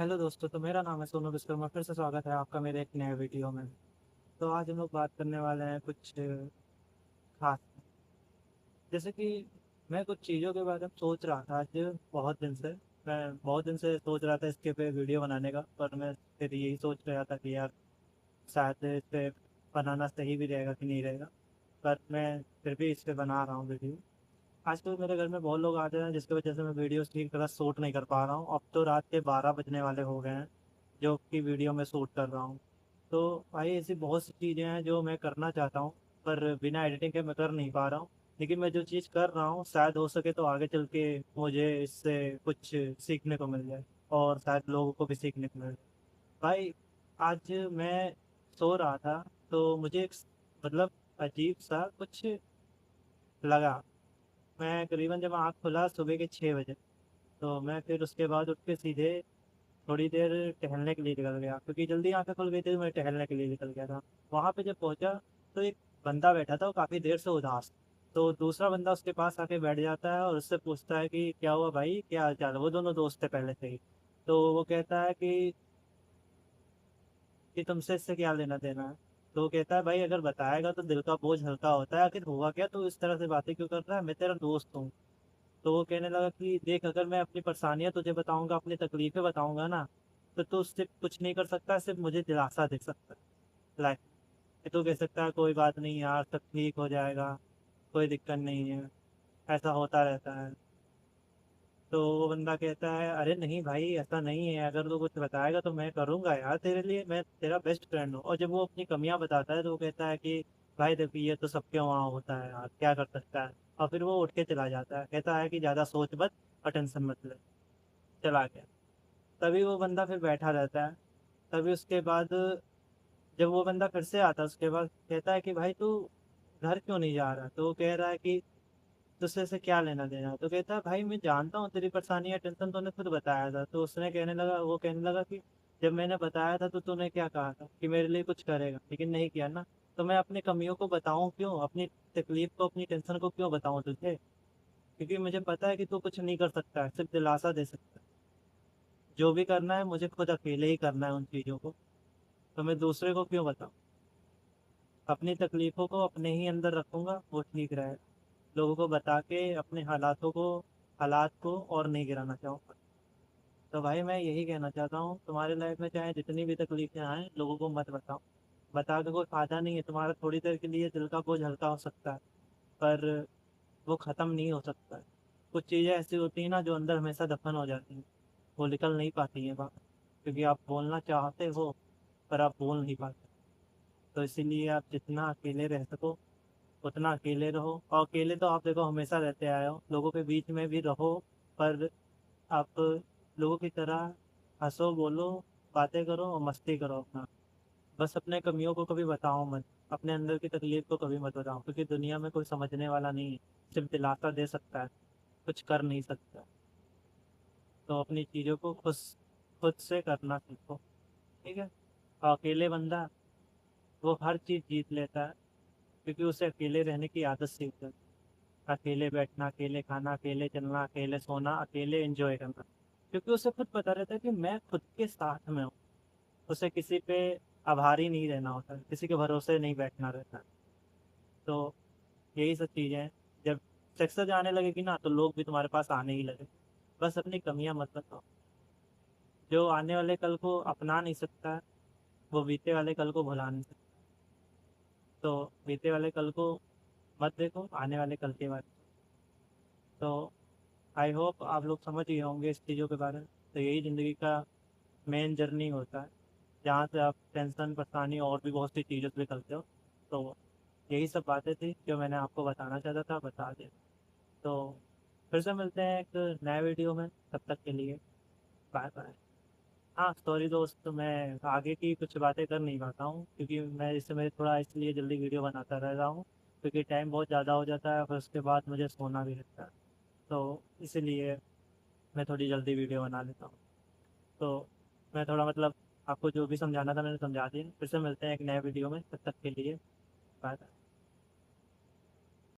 Hello दोस्तों, तो मेरा नाम है सोनू विश्वकर्मा। फिर से स्वागत है आपका मेरे एक नए वीडियो में। तो आज हम लोग बात करने वाले हैं कुछ खास, जैसे कि मैं कुछ चीज़ों के बारे में सोच रहा था आज बहुत दिन से। मैं बहुत दिन से सोच रहा था इसके पे वीडियो बनाने का, पर मैं फिर यही सोच रहा था कि यार शायद इस पे बनाना सही भी रहेगा कि नहीं रहेगा, पर मैं फिर भी इस पे बना रहा हूँ वीडियो। आजकल मेरे घर में बहुत लोग आते हैं जिसकी वजह से मैं वीडियोस ठीक तरह शूट नहीं कर पा रहा हूँ। अब तो रात के 12 बजने वाले हो गए हैं जो कि वीडियो में शूट कर रहा हूँ। तो भाई ऐसी बहुत सी चीज़ें हैं जो मैं करना चाहता हूँ, पर बिना एडिटिंग के मैं कर नहीं पा रहा हूँ। लेकिन मैं जो चीज़ कर रहा हूँ शायद हो सके तो आगे चल के मुझे इससे कुछ सीखने को मिल जाए और शायद लोगों को भी सीखने को मिल जाए। भाई आज मैं सो रहा था तो मुझे एक मतलब अजीब सा कुछ लगा। मैं करीबन जब आँख खुला सुबह के 6 बजे, तो मैं फिर उसके बाद उठ के सीधे थोड़ी देर टहलने के लिए निकल गया, क्योंकि जल्दी आंखें खुल गई थी तो मैं टहलने के लिए निकल गया था। वहाँ पे जब पहुँचा तो एक बंदा बैठा था, वो काफ़ी देर से उदास। तो दूसरा बंदा उसके पास आके बैठ जाता है और उससे पूछता है कि क्या हुआ भाई, क्या हाल चाल है। वो दोनों दोस्त थे पहले से ही। तो वो कहता है कि तुमसे इससे क्या लेना देना है। तो वो कहता है भाई अगर बताएगा तो दिल का बोझ हल्का होता है, आखिर हुआ क्या, तो इस तरह से बातें क्यों कर रहा है, मैं तेरा दोस्त हूँ। तो वो कहने लगा कि देख, अगर मैं अपनी परेशानियां तुझे बताऊंगा, अपनी तकलीफें बताऊंगा ना, तो तू उससे कुछ नहीं कर सकता, सिर्फ मुझे दिलासा दे सकता है लाइफ। तू कह सकता है कोई बात नहीं यार, सब ठीक हो जाएगा, कोई दिक्कत नहीं है, ऐसा होता रहता है। तो वो बंदा कहता है अरे नहीं भाई, ऐसा नहीं है, अगर तू कुछ बताएगा तो मैं करूंगा यार तेरे लिए, मैं तेरा बेस्ट फ्रेंड हूँ। और जब वो अपनी कमियां बताता है तो वो कहता है कि भाई देखो ये तो सबके वहाँ होता है यार, क्या कर सकता है। और फिर वो उठ के चला जाता है, कहता है कि ज़्यादा सोच मत और टेंशन मत ले। चला गया। तभी वो बंदा फिर बैठा रहता है। तभी उसके बाद जब वो बंदा फिर से आता है उसके बाद कहता है कि भाई तू घर क्यों नहीं जा रहा। तो वो कह रहा है कि तुझसे से क्या लेना देना। तो कहता है भाई मैं जानता हूँ तेरी परेशानी या टेंशन, तूने खुद बताया था। तो उसने कहने लगा, वो कहने लगा कि जब मैंने बताया था तो तूने क्या कहा था कि मेरे लिए कुछ करेगा, लेकिन नहीं किया ना। तो मैं अपनी कमियों को बताऊं क्यों, अपनी तकलीफ को, अपनी टेंशन को क्यों बताऊं तुझे, क्योंकि मुझे पता है कि तू कुछ नहीं कर सकता है, सिर्फ दिलासा दे सकता है। जो भी करना है मुझे खुद अकेले ही करना है उन चीज़ों को। तो मैं दूसरे को क्यों बताऊं। अपनी तकलीफ़ों को अपने ही अंदर रखूंगा, वो ठीक रहेगा। लोगों को बता के अपने हालात को और नहीं गिराना चाहूँगा। तो भाई मैं यही कहना चाहता हूँ, तुम्हारे लाइफ में चाहे जितनी भी तकलीफें आए लोगों को मत बताओ। बता के कोई फायदा नहीं है। तुम्हारा थोड़ी देर के लिए दिल का बोझ हल्का हो सकता है, पर वो ख़त्म नहीं हो सकता है। कुछ चीज़ें ऐसी होती हैं ना जो अंदर हमेशा दफन हो जाती हैं, वो निकल नहीं पाती हैं बाहर, क्योंकि आप बोलना चाहते हो पर आप बोल नहीं पाते। तो इसीलिए आप जितना अकेले रह सको उतना अकेले रहो। और अकेले तो आप देखो हमेशा रहते आए हो, लोगों के बीच में भी रहो, पर आप लोगों की तरह हंसो, बोलो, बातें करो और मस्ती करो अपना। बस अपने कमियों को कभी बताओ मत, अपने अंदर की तकलीफ को कभी मत बताओ, क्योंकि दुनिया में कोई समझने वाला नहीं है, सिर्फ दिलासा दे सकता है, कुछ कर नहीं सकता। तो अपनी चीज़ों को खुद खुद से करना सीखो, ठीक है। और अकेले बंदा वो हर चीज़ जीत लेता है, क्योंकि उसे अकेले रहने की आदत सीख जाती है। अकेले बैठना, अकेले खाना, अकेले चलना, अकेले सोना, अकेले एंजॉय करना, क्योंकि उसे खुद पता रहता है कि मैं खुद के साथ में हूँ। उसे किसी पे आभारी नहीं रहना होता है, किसी के भरोसे नहीं बैठना रहता है। तो यही सब चीज़ें हैं। जब सक्सेस आने लगेगी ना तो लोग भी तुम्हारे पास आने ही लगे। बस अपनी कमियां मत बताओ। जो आने वाले कल को अपना नहीं सकता है, वो बीते वाले कल को भुला नहीं सकता। तो बीते वाले कल को मत देखो, आने वाले कल के बारे में। तो आई होप आप लोग समझ गए होंगे इस चीज़ों के बारे में। तो यही ज़िंदगी का मेन जर्नी होता है, जहाँ से आप टेंशन, परेशानी और भी बहुत सी चीज़ों से निकलते हो। तो यही सब बातें थी जो मैंने आपको बताना चाहता था, बता दिया। तो फिर से मिलते हैं एक नए वीडियो में, तब तक के लिए बाय बाय। हाँ सॉरी दोस्त, तो मैं आगे की कुछ बातें कर नहीं पाता हूँ, क्योंकि मैं इससे मेरे थोड़ा इसलिए जल्दी वीडियो बनाता रह रहा हूँ, क्योंकि टाइम बहुत ज़्यादा हो जाता है, फिर उसके बाद मुझे सोना भी रहता है। तो इसीलिए मैं थोड़ी जल्दी वीडियो बना लेता हूँ। तो मैं थोड़ा मतलब आपको जो भी समझाना था मैंने समझा दिया। फिर से मिलते हैं एक नए वीडियो में, तब तक के लिए बाय बाय।